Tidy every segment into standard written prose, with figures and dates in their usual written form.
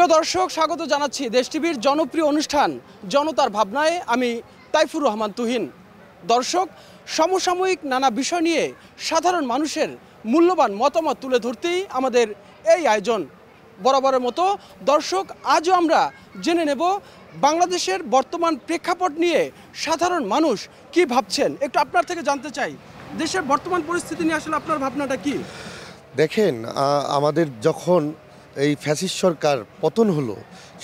প্রিয় দর্শক, স্বাগত জানাচ্ছি দেশ টিভির জনপ্রিয় অনুষ্ঠান জনতার ভাবনায়। আমি তাইফুর রহমান তুহিন। দর্শক, সমসাময়িক নানা বিষয় নিয়ে সাধারণ মানুষের মূল্যবান মতামত তুলে ধরতেই আমাদের এই আয়োজন। বরাবরের মতো দর্শক, আজও আমরা জেনে নেব বাংলাদেশের বর্তমান প্রেক্ষাপট নিয়ে সাধারণ মানুষ কি ভাবছেন। একটু আপনার থেকে জানতে চাই, দেশের বর্তমান পরিস্থিতি নিয়ে আসলে আপনার ভাবনাটা কি? দেখেন, আমাদের যখন এই ফ্যাসিস্ট সরকার পতন হলো,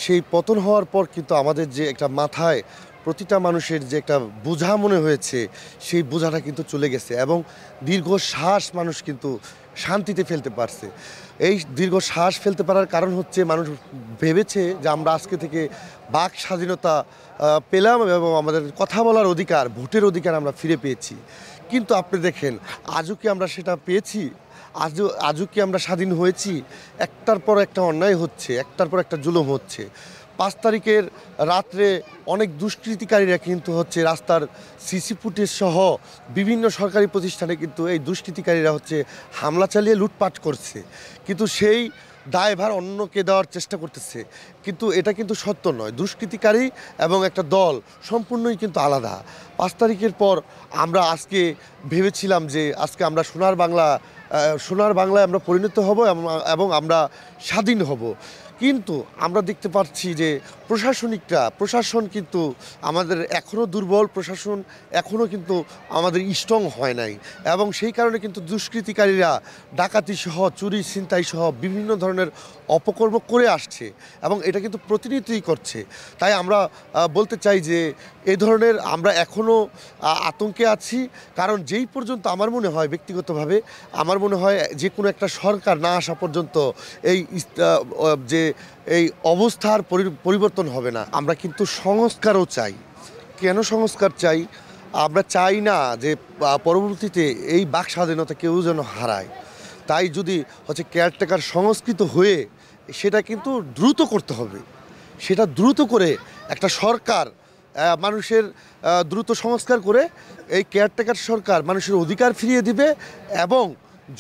সেই পতন হওয়ার পর কিন্তু আমাদের যে একটা মাথায় প্রতিটা মানুষের যে একটা বোঝা মনে হয়েছে, সেই বোঝাটা কিন্তু চলে গেছে এবং দীর্ঘ শ্বাস মানুষ কিন্তু শান্তিতে ফেলতে পারছে। এই দীর্ঘ শ্বাস ফেলতে পারার কারণ হচ্ছে মানুষ ভেবেছে যে আমরা আজকে থেকে বাক স্বাধীনতা পেলাম এবং আমাদের কথা বলার অধিকার, ভোটের অধিকার আমরা ফিরে পেয়েছি। কিন্তু আপনি দেখেন, আজও কি আমরা সেটা পেয়েছি? আজও কি আমরা স্বাধীন হয়েছি? একটার পর একটা অন্যায় হচ্ছে, একটার পর একটা জুলুম হচ্ছে। 5 তারিখের রাত্রে অনেক দুষ্কৃতিকারীরা কিন্তু হচ্ছে রাস্তার সিসি ফুটেজ সহ বিভিন্ন সরকারি প্রতিষ্ঠানে কিন্তু এই দুষ্কৃতিকারীরা হচ্ছে হামলা চালিয়ে লুটপাট করছে, কিন্তু সেই দায়ভার অন্যকে দেওয়ার চেষ্টা করতেছে। কিন্তু এটা কিন্তু সত্য নয়। দুষ্কৃতিকারী এবং একটা দল সম্পূর্ণই কিন্তু আলাদা। 5 তারিখের পর আমরা আজকে ভেবেছিলাম যে আজকে আমরা সোনার বাংলায় আমরা পরিণত হব এবং আমরা স্বাধীন হব, কিন্তু আমরা দেখতে পাচ্ছি যে প্রশাসন কিন্তু আমাদের এখনও দুর্বল। প্রশাসন এখনও কিন্তু আমাদের স্ট্রং হয় নাই এবং সেই কারণে কিন্তু দুষ্কৃতিকারীরা ডাকাতি সহ, চুরি ছিনতাই সহ বিভিন্ন ধরনের অপকর্ম করে আসছে এবং এটা কিন্তু প্রতিনিয়তই করছে। তাই আমরা বলতে চাই যে এই ধরনের আমরা এখনও আতঙ্কে আছি, কারণ যেই পর্যন্ত আমার মনে হয়, ব্যক্তিগতভাবে আমার মনে হয় যে কোনো একটা সরকার না আসা পর্যন্ত এই অবস্থার পরিবর্তন হবে না। আমরা কিন্তু সংস্কারও চাই। কেন সংস্কার চাই? আমরা চাই না যে পরবর্তীতে এই বাক স্বাধীনতা কেউ যেন হারায়। তাই যদি হচ্ছে কেয়ারটেকার সংস্কৃত হয়ে সেটা কিন্তু দ্রুত করতে হবে। সেটা দ্রুত করে একটা সরকার মানুষের দ্রুত সংস্কার করে এই কেয়ারটেকার সরকার মানুষের অধিকার ফিরিয়ে দিবে এবং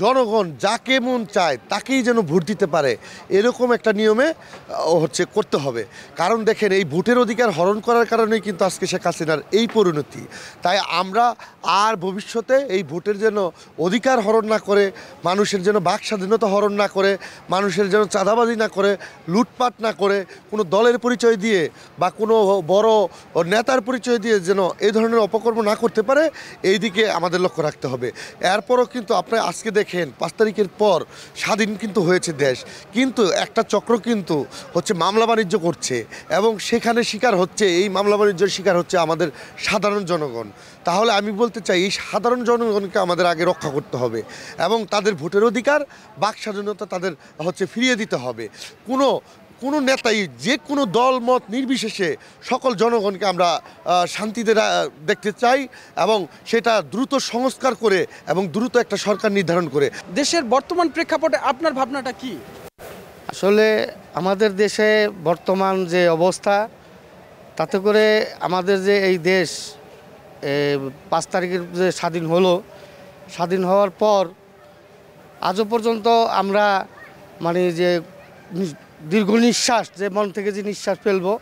জনগণ যাকে মন চায় তাকেই যেন ভোট দিতে পারে, এরকম একটা নিয়মে হচ্ছে করতে হবে। কারণ দেখেন, এই ভোটের অধিকার হরণ করার কারণেই কিন্তু আজকে শেখ হাসিনার এই পরিণতি। তাই আমরা আর ভবিষ্যতে এই ভোটের যেন অধিকার হরণ না করে, মানুষের যেন বাক স্বাধীনতা হরণ না করে, মানুষের যেন চাঁদাবাজি না করে, লুটপাট না করে, কোনো দলের পরিচয় দিয়ে বা কোনো বড় নেতার পরিচয় দিয়ে যেন এই ধরনের অপকর্ম না করতে পারে, এই দিকে আমাদের লক্ষ্য রাখতে হবে। এরপরও কিন্তু আপনার আজকে দেখেন 5 তারিখের পর স্বাধীন কিন্তু হয়েছে দেশ, কিন্তু একটা চক্র কিন্তু হচ্ছে মামলা বাণিজ্য করছে এবং সেখানে শিকার হচ্ছে, এই মামলা বাণিজ্যের শিকার হচ্ছে আমাদের সাধারণ জনগণ। তাহলে আমি বলতে চাই, এই সাধারণ জনগণকে আমাদের আগে রক্ষা করতে হবে এবং তাদের ভোটের অধিকার, বাক স্বাধীনতা তাদের হচ্ছে ফিরিয়ে দিতে হবে। কোনো নেতাই, যে কোনো দল মত নির্বিশেষে সকল জনগণকে আমরা শান্তিতে দেখতে চাই এবং সেটা দ্রুত সংস্কার করে এবং দ্রুত একটা সরকার নির্ধারণ করে। দেশের বর্তমান প্রেক্ষাপটে আপনার ভাবনাটা কি? আসলে আমাদের দেশে বর্তমান যে অবস্থা, তাতে করে আমাদের যে এই দেশ 5 তারিখের যে স্বাধীন হওয়ার পর আজও পর্যন্ত আমরা যে দীর্ঘ নিঃশ্বাস, যে মন থেকে যে নিঃশ্বাস ফেলবো,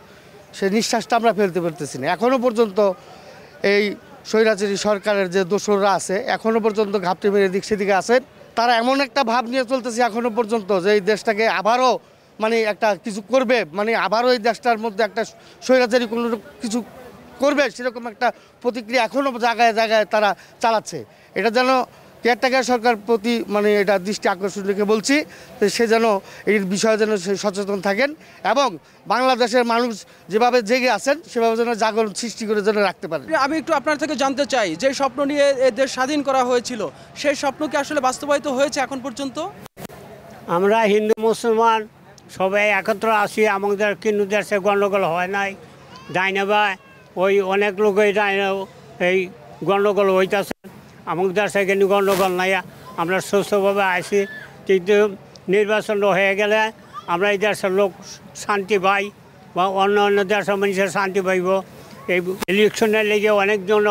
সেই নিঃশ্বাসটা আমরা ফেলতে পারতেছি না। এখনও পর্যন্ত এই স্বৈরাচারী সরকারের যে দোসররা আছে, এখনও পর্যন্ত ঘাপটি মেরে দিক সেদিকে আছেন। তারা এমন একটা ভাব নিয়ে চলতেছে এখনও পর্যন্ত যে এই দেশটাকে আবারও একটা কিছু করবে, আবারও এই দেশটার মধ্যে একটা স্বৈরাচারী কোনো কিছু করবে, সেরকম একটা প্রতিক্রিয়া এখনও জায়গায় জায়গায় তারা চালাচ্ছে। এটা যেন কেয়ারটেকার সরকার প্রতি এটা দৃষ্টি আকর্ষণ রেখে বলছি যে সে যেন এই বিষয়ে যেন সচেতন থাকেন এবং বাংলাদেশের মানুষ যেভাবে জেগে আছেন সেভাবে যেন জাগরণ সৃষ্টি করে যেন রাখতে পারেন। আমি একটু আপনার থেকে জানতে চাই, যে স্বপ্ন নিয়ে এই দেশ স্বাধীন করা হয়েছিল, সেই স্বপ্ন কি আসলে বাস্তবায়িত হয়েছে এখন পর্যন্ত? আমরা হিন্দু মুসলমান সবাই একত্র আসি, আমাদের কিন্তু দেশে গণ্ডগোল হয় নাই। ডাইনে বা ওই অনেক লোকই ডাইনে এই গণ্ডগোল হইতেছে, আমাদের দেশে কিন্তু গণ্ডগোল নাই। আমরা সুস্থভাবে আসি, কিন্তু নির্বাচন হয়ে গেলে আমরা এই দেশের লোক শান্তি পাই বা অন্য দেশের মানুষের শান্তি পাইব। এই ইলেকশনের লেগে অনেকজন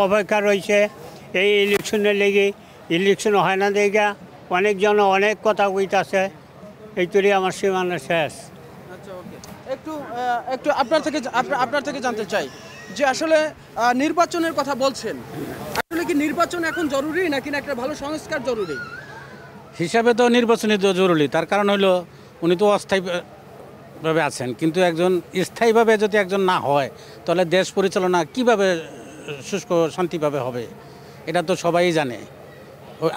অপেক্ষা রয়েছে। এই ইলেকশনের লেগে ইলেকশন হয় না দেখে অনেকজন অনেক কথা কইতাছে। এইটুকুই আমার সীমানা শেষ। আচ্ছা, একটু আপনার থেকে জানতে চাই যে আসলে নির্বাচনের কথা বলছেন, আসলে কি নির্বাচন এখন জরুরি নাকি না একটা ভালো সংস্কার জরুরি? হিসাবে তো নির্বাচনই তো জরুরি। তার কারণ হলো উনি তো অস্থায়ীভাবে আছেন, কিন্তু একজন স্থায়ীভাবে যদি একজন না হয় তাহলে দেশ পরিচালনা কিভাবে শুষ্ক শান্তিভাবে হবে এটা তো সবাই জানে।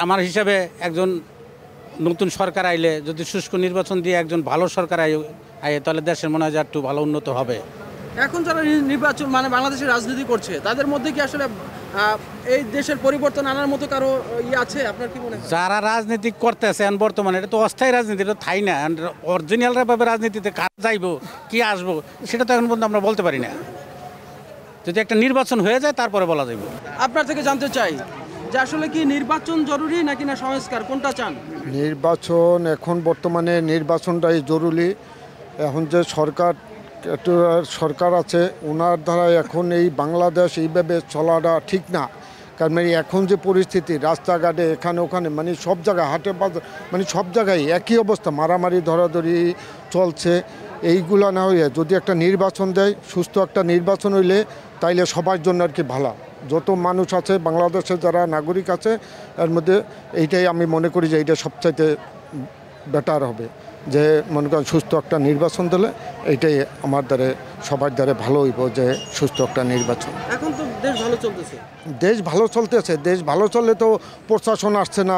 আমার হিসাবে একজন নতুন সরকার আইলে যদি শুষ্ক নির্বাচন দিয়ে একজন ভালো সরকার আয় তাহলে দেশের মনে হয় যে একটু ভালো উন্নত হবে। এখন যারা নির্বাচন মানে বাংলাদেশের রাজনীতি করছে তাদের মধ্যে কি আসলে এই দেশের পরিবর্তন আনার মতো কারো আছে? আপনার কি মনে হয়? যারা রাজনীতি করতেছেন বর্তমানে এটা তো অস্থায়ী রাজনীতি, এটা থাই না। অরিজিনালরা ভাবে রাজনীতিতে কাজ যাইব কি আসবো সেটা তো এখন পর্যন্ত আমরা বলতে পারি না। যদি একটা নির্বাচন হয়ে যায় তারপরে বলা যাইব। আপনার থেকে জানতে চাই যে আসলে কি নির্বাচন জরুরি নাকি না সংস্কার, কোনটা চান? নির্বাচন এখন বর্তমানে নির্বাচনটাই জরুরি। এখন যে সরকার আছে ওনার দ্বারা এখন এই বাংলাদেশ এইভাবে চলাটা ঠিক না। কারণ এখন যে পরিস্থিতি রাস্তাঘাটে এখানে ওখানে মানে সব জায়গায় হাটে বাজার মানে সব জায়গায় একই অবস্থা, মারামারি ধরাধরি চলছে। এইগুলো না হয়ে যদি একটা নির্বাচন দেয়, সুস্থ একটা নির্বাচন হইলে তাইলে সবার জন্য আর কি ভালো। যত মানুষ আছে বাংলাদেশে যারা নাগরিক আছে এর মধ্যে এইটাই আমি মনে করি যে এইটা সবচাইতে বেটার হবে, যে মনে করেন সুস্থ একটা নির্বাচন দিলে এইটাই আমার দ্বারে সবার দ্বারে ভালো হইব, যে সুস্থ একটা নির্বাচন। এখন তো দেশ ভালো চলতেছে। দেশ ভালো চলতেছে, দেশ ভালো চললে তো প্রশাসন আসছে না।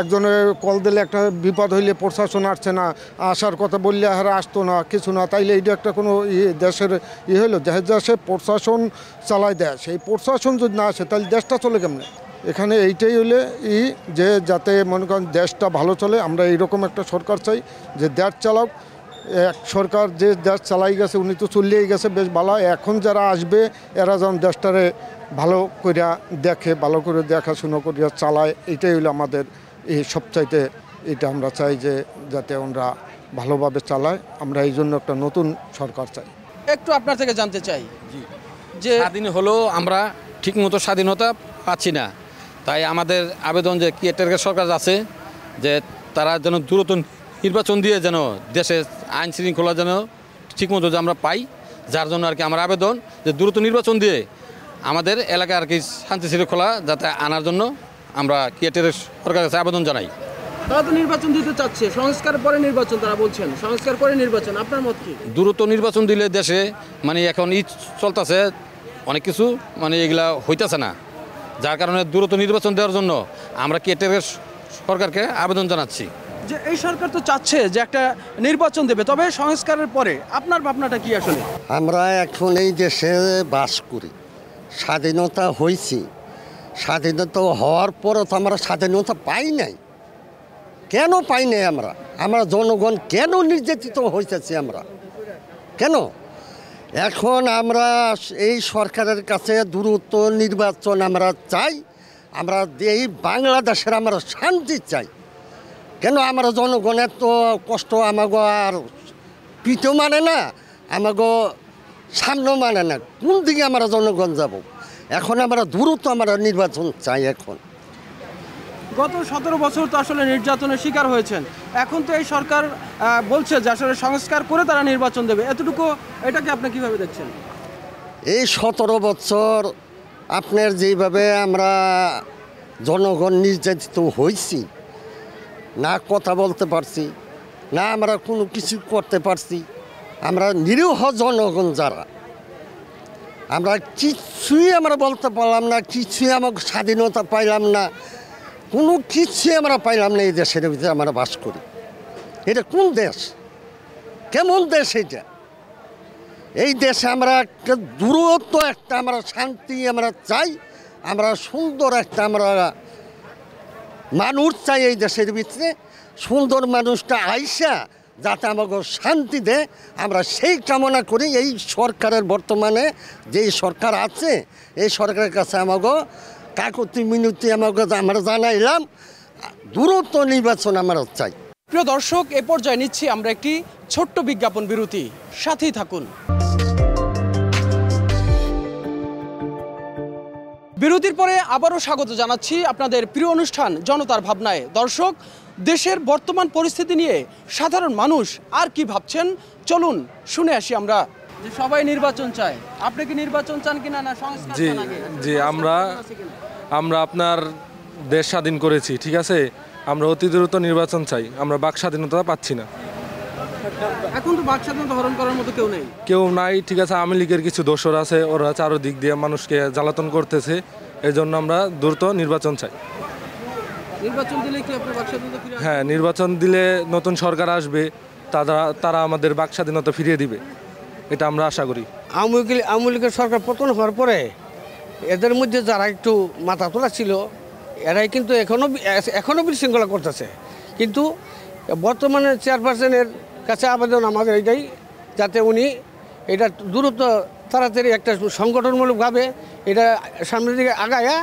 একজনের কল দিলে একটা বিপদ হইলে প্রশাসন আসছে না, আসার কথা বললে হারা আসতো না, কিছু না। তাইলে এইটা একটা কোনো দেশের হইলো, দেশে প্রশাসন চালায় দেয়, সেই প্রশাসন যদি না আসে তাহলে দেশটা চলে কেমনে? এখানে এইটাই হলে যে যাতে মনে করেন দেশটা ভালো চলে, আমরা এইরকম একটা সরকার চাই যে দেশ চালাক। এক সরকার যে দেশ চালাই গেছে উনি তো চলিয়েই গেছে, বেশ ভালো। এখন যারা আসবে এরা যেন দেশটারে ভালো করিয়া দেখে, ভালো করে দেখাশুনো করিয়া চালায়, এইটাই হলো আমাদের এই সবচাইতে এটা আমরা চাই যে যাতে ওরা ভালোভাবে চালায়। আমরা এই জন্য একটা নতুন সরকার চাই। একটু আপনার থেকে জানতে চাই যে স্বাধীন হলো আমরা ঠিকমতো স্বাধীনতা পাচ্ছি না। তাই আমাদের আবেদন যে কেয়ারটেকার সরকার আছে যে তারা যেন দ্রুত নির্বাচন দিয়ে যেন দেশে আইন শৃঙ্খলা যেন ঠিকমতো যে আমরা পাই, যার জন্য আর কি আমার আবেদন যে দ্রুত নির্বাচন দিয়ে আমাদের এলাকায় আর কি শান্তি শৃঙ্খলা যাতে আনার জন্য আমরা কেয়ারটেকার সরকারের কাছে আবেদন জানাই। তারা তো নির্বাচন দিতে চাচ্ছে, সংস্কারের পরে নির্বাচন, তারা বলছেন সংস্কার করে নির্বাচন। আপনার মত কি? দ্রুত নির্বাচন দিলে দেশে মানে এখন চলতেছে অনেক কিছু মানে এগুলা হইতেছে না, যার কারণে দ্রুত নির্বাচন দেওয়ার জন্য আমরা কেয়ারটেকার সরকারকে আবেদন জানাচ্ছি। যে এই সরকার তো চাচ্ছে যে একটা নির্বাচন দেবে, তবে সংস্কারের পরে আপনার ভাবনাটা কি আসলে? আমরা এখন এই দেশে বাস করি, স্বাধীনতা হয়েছি, স্বাধীনতা হওয়ার পরও তো আমরা স্বাধীনতা পাই নাই। কেন পাই নাই? আমরা জনগণ কেন নির্যাতিত হইতেছি? আমরা কেন? এখন আমরা এই সরকারের কাছে দ্রুত নির্বাচন আমরা চাই। আমরা এই বাংলাদেশের আমরা শান্তি চাই। কেন আমরা জনগণের তো কষ্ট আমাগো আর পিঠও মানে না, আমাগো সামনেও মানে না, কোন দিকে আমরা জনগণ যাব? এখন আমরা দ্রুত আমরা নির্বাচন চাই। এখন গত 17 বছর তো আসলে নির্যাতনের শিকার হয়েছেন, এখন তো এই সরকার বলছে যে আসলে সংস্কার করে তারা নির্বাচন দেবে, এতটুকু এটাকে আপনি কিভাবে দেখছেন? এই 17 বছর আপনার যেভাবে আমরা জনগণ নির্যাতিত হয়েছি, না কথা বলতে পারছি, না আমরা কোনো কিছু করতে পারছি, আমরা নিরীহ জনগণ যারা, আমরা কিছুই আমরা বলতে পারলাম না, কিছুই আমাকে স্বাধীনতা পাইলাম না, কোনো কিছুই আমরা পাইলাম না। এই দেশের ভিতরে আমরা বাস করি। এটা কোন দেশ? কেমন দেশ এটা? এই দেশে আমরা একটা দূরত্ব একটা আমরা শান্তি আমরা চাই, আমরা সুন্দর একটা আমরা মানুষ চাই এই দেশের ভিতরে। সুন্দর মানুষটা আইসা যাতে আমাকে শান্তি দেয়, আমরা সেই কামনা করি। এই সরকারের বর্তমানে যেই সরকার আছে এই সরকারের কাছে আমাকে কাকুতি মিনতি আমাকে আমরা জানাইলাম, দ্রুত নির্বাচন আমরা চাই। প্রিয় দর্শক, এ পর্যায়ে নিচ্ছি আমরা একটি ছোট্ট বিজ্ঞাপন বিরতি, সাথেই থাকুন। বিরতির পরে আবারও স্বাগত জানাচ্ছি আপনাদের প্রিয় অনুষ্ঠান জনতার ভাবনায়। দর্শক, দেশের বর্তমান পরিস্থিতি নিয়ে সাধারণ মানুষ আর কি ভাবছেন চলুন শুনে আসি আমরা। যে সবাই নির্বাচন চায়, আপনি কি নির্বাচন চান কিনা না সংস্কার জি চান আগে? জি আমরা আপনার দেশ স্বাধীন করেছি, ঠিক আছে, আমরা অতি দ্রুত নির্বাচন চাই, আমরা বাক স্বাধীনতা পাচ্ছি না। এখন তো বাক স্বাধীনতা হরণ করার মতো কেউ নাই, ঠিক আছে, আওয়ামী লীগের কিছু দোসর আছে, ওরা চারদিক দিয়ে মানুষকে জ্বালাতন করতেছে, এই জন্য আমরা দ্রুত নির্বাচন চাই। নির্বাচন দিলে কি আপনার বাক স্বাধীনতা ফিরে আসবে? হ্যাঁ, নির্বাচন দিলে নতুন সরকার আসবে, তারা আমাদের বাক স্বাধীনতা ফিরিয়ে দিবে, এটা আমরা আশা করি। আওয়ামী লীগের সরকার পতন হওয়ার পরে এদের মধ্যে যারা একটু মাথা তোলা ছিল এরাই কিন্তু এখনও বিশৃঙ্খলা করতেছে। কিন্তু বর্তমানে চেয়ারপারসনের কাছে আবেদন আমাদের এটাই, যাতে উনি এটা দ্রুত তাড়াতাড়ি একটা সংগঠনমূলকভাবে এটা সামনের দিকে আগায়া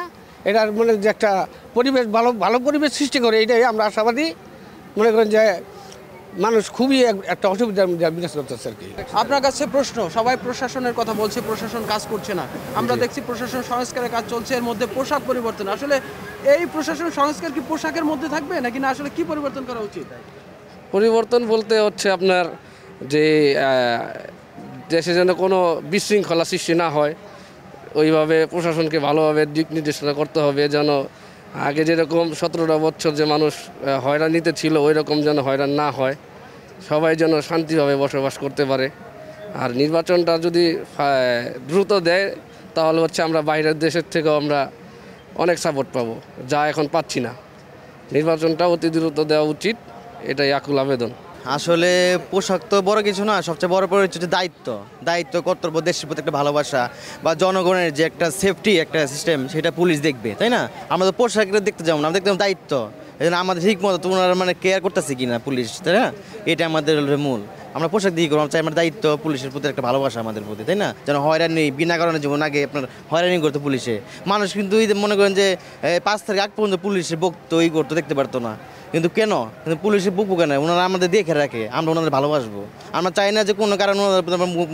এটার মানে যে একটা পরিবেশ ভালো পরিবেশ সৃষ্টি করে, এটাই আমরা আশাবাদী। মনে করেন যে মানুষ খুবই একটা অসুবিধার বিরাজ করতেছে আর কি। আপনার কাছে প্রশ্ন, সবাই প্রশাসনের কথা বলছে, প্রশাসন কাজ করছে না, আমরা দেখছি প্রশাসন সংস্কারের কাজ চলছে, এর মধ্যে পোশাক পরিবর্তন। আসলে এই প্রশাসন সংস্কার কি পোশাকের মধ্যে থাকবে নাকি না, আসলে কি পরিবর্তন করা উচিত? পরিবর্তন বলতে হচ্ছে আপনার যে দেশে যেন কোনো বিশৃঙ্খলা সৃষ্টি না হয়, ওইভাবে প্রশাসনকে ভালোভাবে দিক নির্দেশনা করতে হবে, যেন আগে যেরকম 17টা বছর যে মানুষ হয়রানিতে ছিল ওই রকম যেন হয়রান না হয়, সবাই যেন শান্তিভাবে বসবাস করতে পারে। আর নির্বাচনটা যদি দ্রুত দেয় তাহলে হচ্ছে আমরা বাইরের দেশের থেকেও আমরা অনেক সাপোর্ট পাবো, যা এখন পাচ্ছি না। নির্বাচনটা অতি দ্রুত দেওয়া উচিত, এটাই আকুল আবেদন। আসলে পোশাক তো বড় কিছু না, সবচেয়ে বড় হচ্ছে দায়িত্ব কর্তব্য, দেশের প্রতি একটা ভালোবাসা বা জনগণের যে একটা সেফটি একটা সিস্টেম, সেটা পুলিশ দেখবে, তাই না? আমরা তো পোশাকটা দেখতে যাবো না, আমরা দেখতে দায়িত্ব। এই জন্য আমাদের ঠিক মতো তোমরা মানে কেয়ার করতেছে কিনা পুলিশ, তাই না? এটা আমাদের মূল। আমরা পোশাক দিয়ে করবো, চাই আমার দায়িত্ব, পুলিশের প্রতি একটা ভালোবাসা আমাদের প্রতি, তাই না? যেন হয়রানি বিনা কারণে যেমন আগে আপনার হয়রানি করতো পুলিশে, মানুষ কিন্তু মনে করেন যে 5 তারিখ আগ পর্যন্ত পুলিশে বকতো, করতো, দেখতে পারতো না। কিন্তু কেন পুলিশে বুকবো কেন? ওনারা আমাদের দেখে রাখে, আমরা ওনাদের ভালোবাসবো। আমরা চাই না যে কোনো কারণে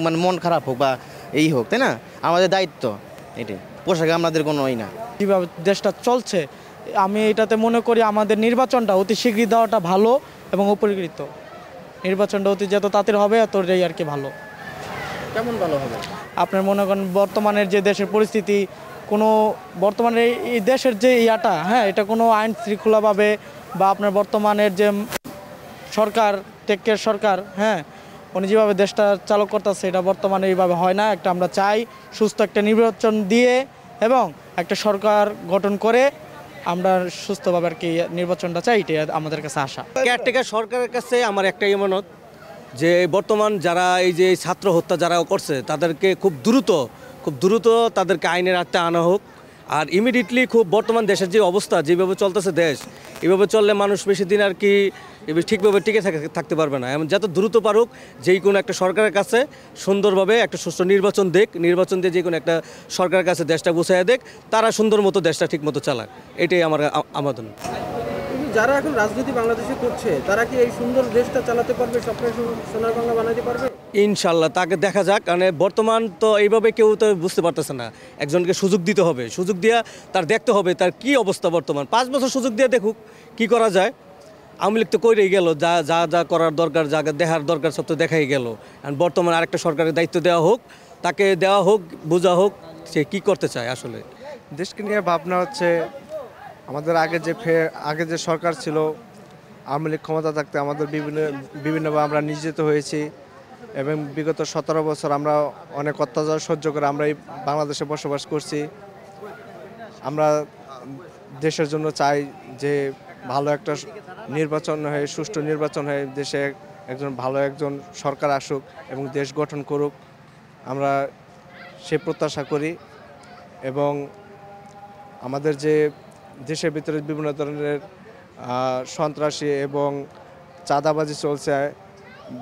মানে মন খারাপ হোক বা এই হোক, তাই না? আমাদের দায়িত্ব এটাই, পোশাকে আমাদের কোনো না। কীভাবে দেশটা চলছে আমি এটাতে মনে করি আমাদের নির্বাচনটা অতি শীঘ্রই দেওয়াটা ভালো এবং উপকৃত। নির্বাচনটা অতি যত তাড়াতাড়ি হবে ততটাই আর কি ভালো। কেমন ভালো হবে? আপনার মনে করেন বর্তমানের যে দেশের পরিস্থিতি, কোনো বর্তমানে এই দেশের যে ইয়াটা, হ্যাঁ, এটা কোনো আইন শৃঙ্খলাভাবে বা আপনার বর্তমানের যে সরকার টেকের সরকার, হ্যাঁ, উনি যেভাবে দেশটা চালক করতেছে এটা বর্তমানে এইভাবে হয় না। একটা আমরা চাই সুস্থ একটা নির্বাচন দিয়ে এবং একটা সরকার গঠন করে আমরা সুস্থভাবে আর কি নির্বাচনটা চাই, এটা আমাদের কাছে আশা। কেয়ারটেকার সরকারের কাছে আমার একটাই অনুরোধ যে বর্তমান যারা এই যে ছাত্র হত্যা যারা করছে তাদেরকে খুব দ্রুত তাদেরকে আইনের আওতায় আনা হোক। আর ইমিডিয়েটলি খুব বর্তমান দেশের যে অবস্থা, যেভাবে চলতেছে দেশ, এভাবে চললে মানুষ বেশি দিন আর কি ঠিকভাবে টিকে থাকতে পারবে না। এমন যত দ্রুত পারুক যেই কোনো একটা সরকারের কাছে সুন্দরভাবে একটা সুষ্ঠু নির্বাচন দিয়ে যে কোনো একটা সরকারের কাছে দেশটা গুছাইয়া দেখ, তারা সুন্দর মতো দেশটা ঠিক মতো চালাক, এটাই আমার আবেদন। যারা এখন রাজনীতি বাংলাদেশে করছে তারা কি এই সুন্দর দেশটা চালাতে পারবে, স্বপ্নের সোনার বাংলা বানাতে পারবে? ইনশাল্লাহ, তাকে দেখা যাক। মানে বর্তমান তো এইভাবে কেউ তো বুঝতে পারতেছে না, একজনকে সুযোগ দিতে হবে, সুযোগ দিয়া তার দেখতে হবে তার কি অবস্থা বর্তমান। 5 বছর সুযোগ দিয়ে দেখুক কি করা যায়। আওয়ামী লীগ তো করেই গেল, যা করার দরকার, যা দেখার দরকার সব তো দেখাই গেল। আর বর্তমানে আরেকটা সরকারের দায়িত্ব দেওয়া হোক, তাকে দেওয়া হোক, বোঝা হোক সে কি করতে চায়। আসলে দেশকে নিয়ে ভাবনা হচ্ছে আমাদের আগে যে সরকার ছিল, আওয়ামী লীগ ক্ষমতা থাকতে আমাদের বিভিন্নভাবে আমরা নির্যাতিত হয়েছি এবং বিগত 17 বছর আমরা অনেক অত্যাচার সহ্য করে আমরা এই বাংলাদেশে বসবাস করছি। আমরা দেশের জন্য চাই যে ভালো একটা নির্বাচন হয়ে, সুষ্ঠু নির্বাচন হয়ে দেশে ভালো একজন সরকার আসুক এবং দেশ গঠন করুক, আমরা সে প্রত্যাশা করি। এবং আমাদের যে দেশের ভিতরে বিভিন্ন ধরনের সন্ত্রাসী এবং চাঁদাবাজি চলছে,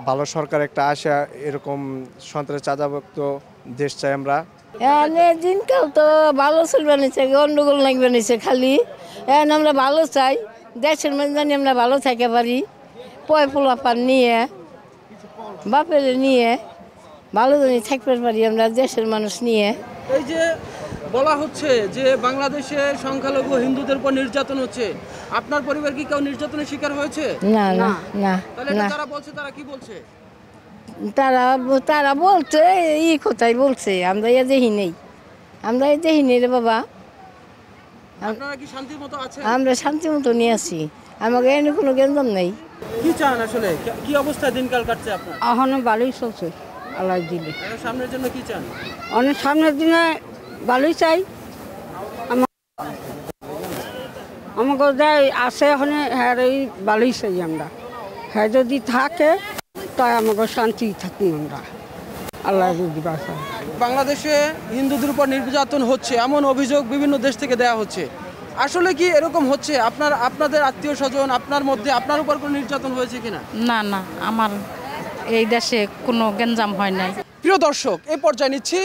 ভালো সরকার একটা আসা, এরকম সন্ত্রাস চাঁদামুক্ত দেশ চাই আমরা। দিনকাল তো ভালো চলবে নিচ্ছে, গন্ডগোল লাগবে নিচ্ছে খালি। আমরা ভালো চাই, দেশের মধ্যে জানি আমরা ভালো থাকতে পারি, পোলাপান নিয়ে বাপের নিয়ে ভালো জানি থাকতে পারি আমরা দেশের মানুষ নিয়ে। এই যে বলা হচ্ছে যে বাংলাদেশে সংখ্যালঘু হিন্দুদের উপর নির্যাতন হচ্ছে, আপনার পরিবার কি কেউ নির্যাতনের শিকার হয়েছে? না না না তাহলে এটা না যারা বলছে তারা কি বলছে? তারা তারা বলছে এই কথাই বলছে, আমরা এ দেখি নেই, আমরা এ দেখি নেই রে বাবা। আপনারা কি শান্তির মতো আছেন? আমরা শান্তি মতো নিয়ে আসি, আমাকে এনে কোনো গেঞ্জাম নেই। কি চান আসলে, কি অবস্থায় দিনকাল কাটছে আপনার? এখনো ভালোই চলছে আল্লাহ দিলে। সামনের জন্য কি চান? অনেক সামনের দিনে ভালোই চাই। আমাকে যাই আছে এখন হ্যাঁ ভালোই চাই আমরা, হ্যাঁ যদি থাকে তাই আমাকে শান্তি থাকি আমরা, আল্লাহ যদি বাঁচায়। বাংলাদেশে হিন্দুদের উপর নির্যাতন হচ্ছে এমন অভিযোগ বিভিন্ন দেশ থেকে দেয়া হচ্ছে, আসলে কি এরকম হচ্ছে? আপনাদের আত্মীয় স্বজন আপনার মধ্যে আপনার উপর কোনো নির্যাতন হয়েছে কিনা? না না, আমার এই দেশে কোনো গেঞ্জাম হয় নাই। প্রিয় দর্শক, এই পর্যায়ে নিচ্ছি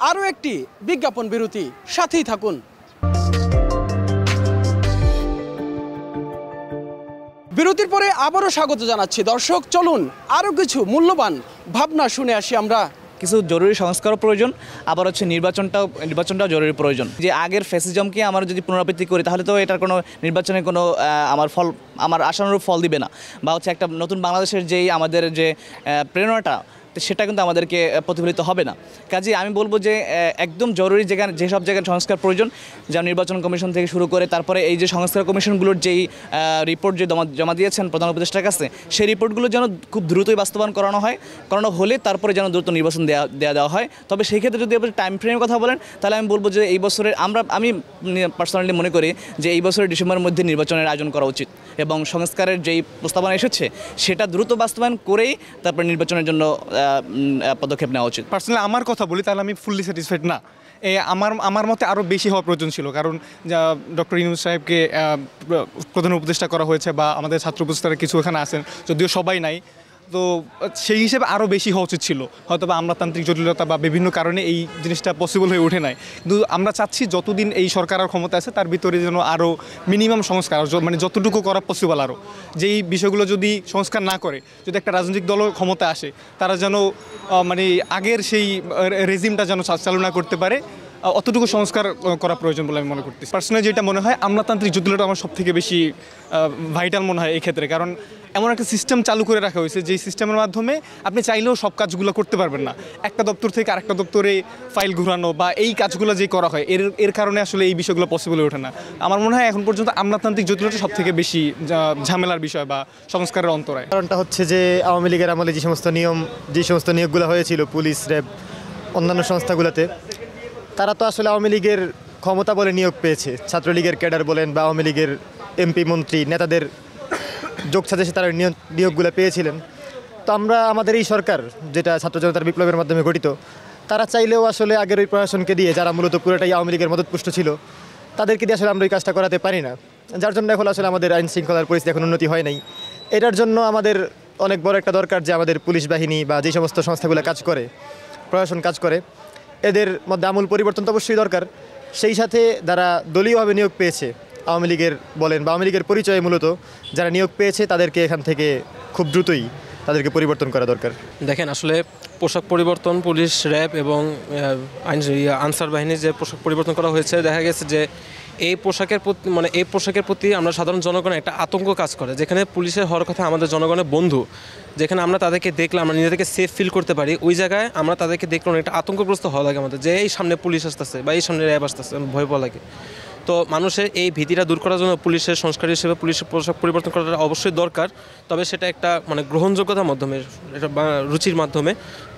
আরও একটি বিজ্ঞাপন বিরতি, সাথেই থাকুন। বিরতির পরে আবারও স্বাগত জানাচ্ছি। দর্শক চলুন আরও কিছু মূল্যবান ভাবনা শুনে আসি আমরা। কিছু জরুরি সংস্কারও প্রয়োজন, আবার হচ্ছে নির্বাচনটাও জরুরি প্রয়োজন। যে আগের ফ্যাসিজমকে আমরা যদি পুনরাবৃত্তি করি তাহলে তো এটার কোনো নির্বাচনে কোনো আমার আশানুরূপ ফল দিবে না, বা হচ্ছে একটা নতুন বাংলাদেশের যেই আমাদের যে প্রেরণাটা সেটা কিন্তু আমাদেরকে প্রতিফলিত হবে না। কাজে আমি বলবো যে একদম জরুরি যেসব জায়গায় সংস্কার প্রয়োজন, যেমন নির্বাচন কমিশন থেকে শুরু করে তারপরে এই যে সংস্কার কমিশনগুলোর যেই রিপোর্ট যে জমা দিয়েছেন প্রধান উপদেষ্টার কাছে, সেই রিপোর্টগুলো যেন খুব দ্রুতই বাস্তবায়ন করানো হলে তারপরে যেন দ্রুত নির্বাচন দেওয়া হয়। তবে সেই ক্ষেত্রে যদি আপনি টাইম ফ্রেমের কথা বলেন তাহলে আমি বলবো যে এই বছরের আমি পার্সোনালি মনে করি যে এই বছরের ডিসেম্বরের মধ্যে নির্বাচনের আয়োজন করা উচিত, এবং সংস্কারের যেই প্রস্তাবনা এসেছে সেটা দ্রুত বাস্তবায়ন করেই তারপর নির্বাচনের জন্য পদক্ষেপ নেওয়া উচিত। পার্সোনালি আমার কথা বলি তাহলে আমি ফুললি স্যাটিসফাইড না। আমার মতে আরও বেশি হওয়া প্রয়োজন ছিল, কারণ ডক্টর ইউনূস সাহেবকে প্রধান উপদেষ্টা করা হয়েছে বা আমাদের ছাত্র উপদেষ্টারা কিছু এখানে আছেন, যদিও সবাই নাই, তো সেই হিসেবে আরও বেশি হওয়া উচিত ছিল। হয়তো বা আমলাতান্ত্রিক জটিলতা বা বিভিন্ন কারণে এই জিনিসটা পসিবল হয়ে ওঠে নাই, কিন্তু আমরা চাচ্ছি যতদিন এই সরকার আর ক্ষমতা আছে তার ভিতরে যেন আরও মিনিমাম সংস্কার, মানে যতটুকু করা পসিবল আরও, যেই বিষয়গুলো যদি সংস্কার না করে, যদি একটা রাজনৈতিক দল ক্ষমতা আসে তারা যেন মানে আগের সেই রেজিমটা যেন চালু না করতে পারে, অতটুকু সংস্কার করা প্রয়োজন বলে আমি মনে করতেছি। পার্সোনালি যেটা মনে হয় আমলাতান্ত্রিক জটিলতা আমার সব থেকে বেশি ভাইটাল মনে হয় এই ক্ষেত্রে, কারণ এমন একটা সিস্টেম চালু করে রাখা হয়েছে যেই সিস্টেমের মাধ্যমে আপনি চাইলেও সব কাজগুলো করতে পারবেন না। একটা দপ্তর থেকে আরেকটা দপ্তরে ফাইল ঘুরানো বা এই কাজগুলো যে করা হয় এর কারণে আসলে এই বিষয়গুলো পসিবল হয়ে ওঠে না। আমার মনে হয় এখন পর্যন্ত আমলাতান্ত্রিক জটিলতা সব থেকে বেশি ঝামেলার বিষয় বা সংস্কারের অন্তরায়। কারণটা হচ্ছে যে আওয়ামী লীগের আমলে যে সমস্ত নিয়োগগুলো হয়েছিল পুলিশ, র্যাব, অন্যান্য সংস্থাগুলোতে, তারা তো আসলে আওয়ামী লীগের ক্ষমতা বলে নিয়োগ পেয়েছে। ছাত্রলীগের ক্যাডার বলেন বা আওয়ামী লীগের এমপি মন্ত্রী নেতাদের যোগ সাজেশে তারা নিয়োগগুলো পেয়েছিলেন। তো আমরা আমাদের এই সরকার যেটা ছাত্র জনতার বিপ্লবের মাধ্যমে গঠিত, তারা চাইলেও আসলে আগের ওই প্রশাসনকে দিয়ে, যারা মূলত পুরোটাই আওয়ামী লীগের মদতপুষ্ট ছিল, তাদেরকে দিয়ে আসলে আমরা ওই কাজটা করাতে পারি না, যার জন্য এখন আসলে আমাদের আইন শৃঙ্খলার পরিস্থিতি এখন উন্নতি হয় নাই। এটার জন্য আমাদের অনেক বড় একটা দরকার যে আমাদের পুলিশ বাহিনী বা যে সমস্ত সংস্থাগুলো কাজ করে, প্রশাসন কাজ করে, এদের মধ্যে আমূল পরিবর্তন তো অবশ্যই দরকার। সেই সাথে যারা দলীয়ভাবে নিয়োগ পেয়েছে, আওয়ামী লীগের বলেন বা আওয়ামী লীগের পরিচয়ে মূলত যারা নিয়োগ পেয়েছে, তাদেরকে এখান থেকে খুব দ্রুতই তাদেরকে পরিবর্তন করা দরকার। দেখেন, আসলে পোশাক পরিবর্তন, পুলিশ, র্যাব এবং আনসার বাহিনীর যে পোশাক পরিবর্তন করা হয়েছে, দেখা গেছে যে এই পোশাকের প্রতি আমরা সাধারণ জনগণের একটা আতঙ্ক কাজ করে, যেখানে পুলিশের হওয়ার কথা আমাদের জনগণের বন্ধু, যেখানে আমরা তাদেরকে দেখলে আমরা নিজেদেরকে সেফ ফিল করতে পারি, ওই জায়গায় আমরা তাদেরকে দেখলে একটা আতঙ্কগ্রস্ত হওয়া লাগে আমাদের, যে এই সামনে পুলিশ আসতেছে বা এই সামনে র্যাব আসতেছে, ভয় পাওয়া লাগে। তো মানুষের এই ভীতিটা দূর করার জন্য পুলিশের সংস্কার হিসেবে পুলিশের পোশাক পরিবর্তন করাটা অবশ্যই দরকার। তবে সেটা একটা গ্রহণযোগ্যতার মাধ্যমে, এটা রুচির মাধ্যমে,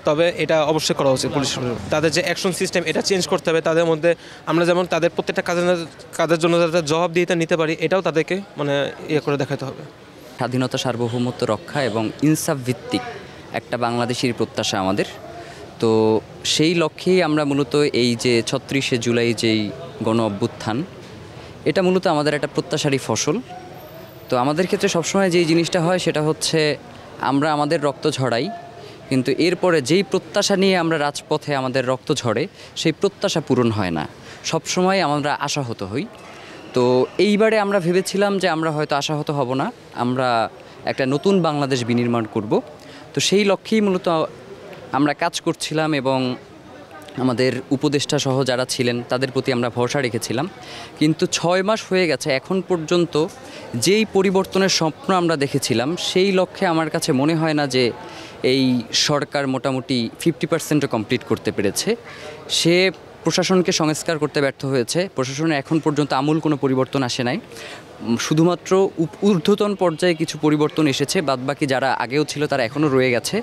তবে এটা অবশ্যই করা উচিত। পুলিশ তাদের যে অ্যাকশন সিস্টেম এটা চেঞ্জ করতে হবে। তাদের মধ্যে আমরা যেমন তাদের প্রত্যেকটা কাজের জন্য যাতে জবাবদিহিতা নিতে পারি, এটাও তাদেরকে ইয়ে করে দেখাতে হবে। স্বাধীনতা, সার্বভৌমত্ব রক্ষা এবং ইনসাফ ভিত্তিক একটা বাংলাদেশের প্রত্যাশা আমাদের। তো সেই লক্ষ্যেই আমরা মূলত এই যে ৩৬শে জুলাই যেই গণ অভ্যুত্থান, এটা মূলত আমাদের একটা প্রত্যাশারই ফসল। তো আমাদের ক্ষেত্রে সবসময় যেই জিনিসটা হয় সেটা হচ্ছে আমরা আমাদের রক্ত ঝরাই, কিন্তু এরপরে যেই প্রত্যাশা নিয়ে আমরা রাজপথে আমাদের রক্ত ঝরে, সেই প্রত্যাশা পূরণ হয় না, সবসময় আমরা আশাহত হই। তো এইবারে আমরা ভেবেছিলাম যে আমরা হয়তো আশাহত হব না, আমরা একটা নতুন বাংলাদেশ বিনির্মাণ করব। তো সেই লক্ষ্যেই মূলত আমরা কাজ করছিলাম এবং আমাদের উপদেষ্টা সহ যারা ছিলেন তাদের প্রতি আমরা ভরসা রেখেছিলাম, কিন্তু 6 মাস হয়ে গেছে, এখন পর্যন্ত যেই পরিবর্তনের স্বপ্ন আমরা দেখেছিলাম সেই লক্ষ্যে আমার কাছে মনে হয় না যে এই সরকার মোটামুটি 50% কমপ্লিট করতে পেরেছে। সে প্রশাসনকে সংস্কার করতে ব্যর্থ হয়েছে। প্রশাসনের এখন পর্যন্ত আমূল কোনো পরিবর্তন আসে নাই, শুধুমাত্র ঊর্ধ্বতন পর্যায়ে কিছু পরিবর্তন এসেছে, বাদবাকি যারা আগেও ছিল তারা এখনও রয়ে গেছে।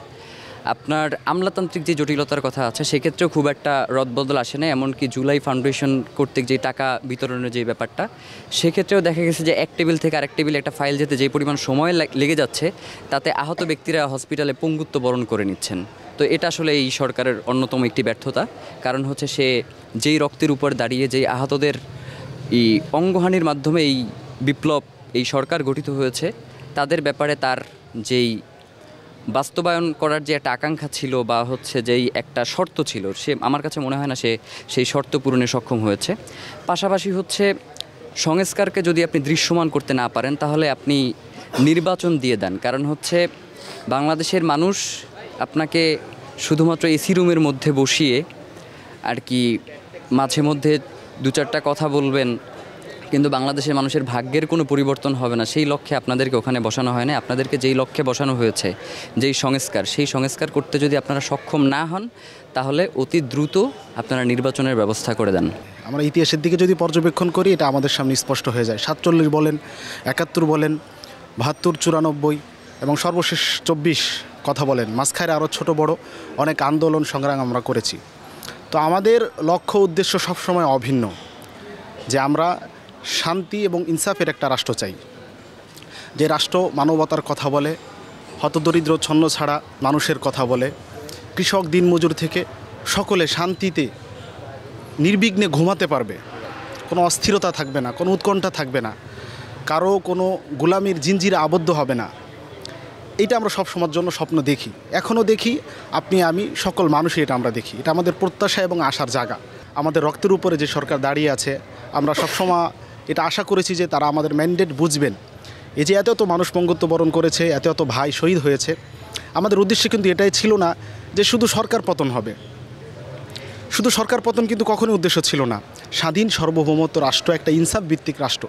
আপনার আমলাতান্ত্রিক যে জটিলতার কথা আছে সেক্ষেত্রেও খুব একটা রদবদল আসে না। এমনকি জুলাই ফাউন্ডেশন কর্তৃক যে টাকা বিতরণের যে ব্যাপারটা, সেক্ষেত্রেও দেখা গেছে যে এক টেবিল থেকে আরেক টেবিলে একটা ফাইল যেতে যে পরিমাণ সময় লেগে যাচ্ছে, তাতে আহত ব্যক্তিরা হসপিটালে পঙ্গুত্ব বরণ করে নিচ্ছেন। তো এটা আসলে এই সরকারের অন্যতম একটি ব্যর্থতা। কারণ হচ্ছে সে যেই রক্তের উপর দাঁড়িয়ে যেই আহতদের এই অঙ্গহানির মাধ্যমে এই বিপ্লব, এই সরকার গঠিত হয়েছে, তাদের ব্যাপারে তার যেই বাস্তবায়ন করার যে একটা আকাঙ্ক্ষা ছিল বা হচ্ছে যেই একটা শর্ত ছিল, সে আমার কাছে মনে হয় না সে সেই শর্ত পূরণে সক্ষম হয়েছে। পাশাপাশি হচ্ছে সংস্কারকে যদি আপনি দৃশ্যমান করতে না পারেন তাহলে আপনি নির্বাচন দিয়ে দেন। কারণ হচ্ছে বাংলাদেশের মানুষ আপনাকে শুধুমাত্র এসি রুমের মধ্যে বসিয়ে আর কি মাঝে মধ্যে 2-4টা কথা বলবেন, কিন্তু বাংলাদেশের মানুষের ভাগ্যের কোনো পরিবর্তন হবে না, সেই লক্ষ্যে আপনাদেরকে ওখানে বসানো হয় না। আপনাদেরকে যেই লক্ষ্যে বসানো হয়েছে, যেই সংস্কার, সেই সংস্কার করতে যদি আপনারা সক্ষম না হন তাহলে অতি দ্রুত আপনারা নির্বাচনের ব্যবস্থা করে দেন। আমরা ইতিহাসের দিকে যদি পর্যবেক্ষণ করি, এটা আমাদের সামনে স্পষ্ট হয়ে যায়। 47 বলেন, 71 বলেন, 72, 94 এবং সর্বশেষ 24 কথা বলেন, মাঝখানে আরও ছোট বড় অনেক আন্দোলন সংগ্রাম আমরা করেছি। তো আমাদের লক্ষ্য উদ্দেশ্য সবসময় অভিন্ন, যে আমরা শান্তি এবং ইনসাফের একটা রাষ্ট্র চাই, যে রাষ্ট্র মানবতার কথা বলে, হতদরিদ্র ছন্ন ছাড়া মানুষের কথা বলে, কৃষক দিনমজুর থেকে সকলে শান্তিতে নির্বিঘ্নে ঘুমাতে পারবে, কোনো অস্থিরতা থাকবে না, কোনো উৎকণ্ঠা থাকবে না, কারো কোনো গোলামির জিনজিরে আবদ্ধ হবে না। এটা আমরা সব সময়ের জন্য স্বপ্ন দেখি, এখনও দেখি, আপনি আমি সকল মানুষই এটা আমরা দেখি। এটা আমাদের প্রত্যাশা এবং আশার জায়গা। আমাদের রক্তের উপরে যে সরকার দাঁড়িয়ে আছে, আমরা সবসময় এটা আশা করেছি যে তারা আমাদের ম্যান্ডেট বুঝবেন। এই যে এত মানুষ পঙ্গুত্ব বরণ করেছে, এত ভাই শহীদ হয়েছে, আমাদের উদ্দেশ্য কিন্তু এটাই ছিল না যে শুধু সরকার পতন হবে। শুধু সরকার পতন কিন্তু কখনোই উদ্দেশ্য ছিল না। স্বাধীন সার্বভৌমত্ব রাষ্ট্র একটা ইনসাফ ভিত্তিক রাষ্ট্র,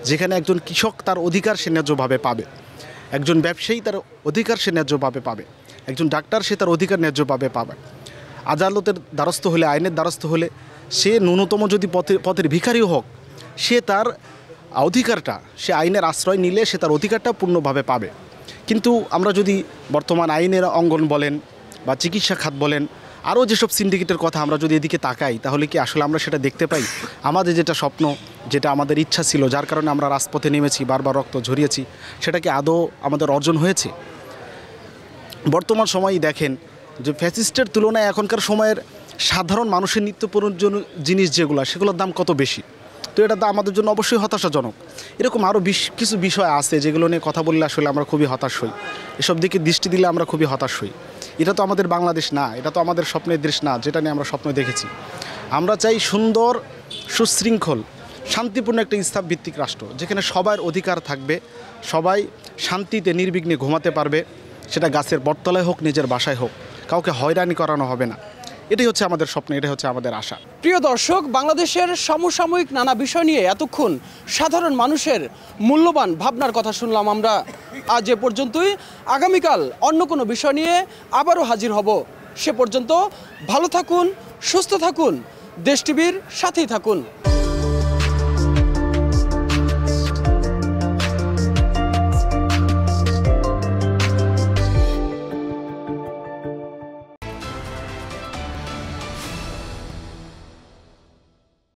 যেখানে একজন কৃষক তার অধিকার সে ন্যায্যভাবে পাবে, একজন ব্যবসায়ী তার অধিকার সে ন্যায্যভাবে পাবে, একজন ডাক্তার সে তার অধিকার ন্যায্যভাবে পাবে। আদালতের দ্বারস্থ হলে, আইনের দ্বারস্থ হলে, সে ন্যূনতম যদি পথের ভিখারিও হোক, সে তার অধিকারটা, সে আইনের আশ্রয় নিলে সে তার অধিকারটা পূর্ণভাবে পাবে। কিন্তু আমরা যদি বর্তমান আইনের অঙ্গন বলেন বা চিকিৎসা খাত বলেন, আরও যেসব সিন্ডিকেটের কথা আমরা যদি এদিকে তাকাই, তাহলে কি আসলে আমরা সেটা দেখতে পাই? আমাদের যেটা স্বপ্ন, যেটা আমাদের ইচ্ছা ছিল, যার কারণে আমরা রাজপথে নেমেছি, বারবার রক্ত ঝরিয়েছি, সেটা কি আদৌ আমাদের অর্জন হয়েছে? বর্তমান সময়ই দেখেন যে ফ্যাসিস্টের তুলনায় এখনকার সময়ের সাধারণ মানুষের নিত্য প্রয়োজনীয় জিনিস সেগুলোর দাম কত বেশি। তো এটা তো আমাদের জন্য অবশ্যই হতাশাজনক। এরকম আরও কিছু বিষয় আছে যেগুলো নিয়ে কথা বললে আসলে আমরা খুবই হতাশ হই, এসব দিকে দৃষ্টি দিলে আমরা খুবই হতাশ হই। এটা তো আমাদের বাংলাদেশ না, এটা তো আমাদের স্বপ্নের দেশ না, যেটা নিয়ে আমরা স্বপ্ন দেখেছি। আমরা চাই সুন্দর, সুশৃঙ্খল, শান্তিপূর্ণ একটা ইনসাফ ভিত্তিক রাষ্ট্র, যেখানে সবার অধিকার থাকবে, সবাই শান্তিতে নির্বিঘ্নে ঘুমাতে পারবে, সেটা গাছের বটতলায় হোক, নিজের বাসায় হোক, কাউকে হয়রানি করানো হবে না। এটাই হচ্ছে আমাদের স্বপ্ন, এটাই হচ্ছে আমাদের আশা। প্রিয় দর্শক, বাংলাদেশের সমসাময়িক নানা বিষয় নিয়ে এতক্ষণ সাধারণ মানুষের মূল্যবান ভাবনার কথা শুনলাম আমরা। আজ এ পর্যন্তই। আগামীকাল অন্য কোনো বিষয় নিয়ে আবারও হাজির হব। সে পর্যন্ত ভালো থাকুন, সুস্থ থাকুন, দেশ টিভির সাথেই থাকুন।